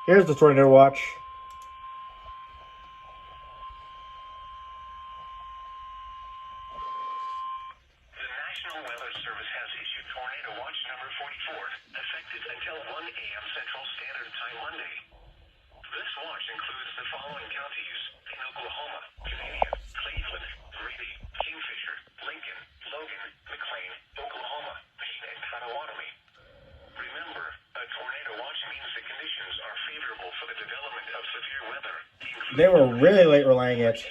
Here's the tornado watch. The National Weather Service has issued Tornado Watch number 44, effective until 1 a.m. Central Standard Time Monday. This watch includes the following counties: in Oklahoma, Canadian, Cleveland, Grady, Kingfisher, Lincoln, Logan, McLean, Oklahoma, and Potawatomi. Remember, a tornado watch means the conditions are favorable for the development of severe weather. They were really late relaying it.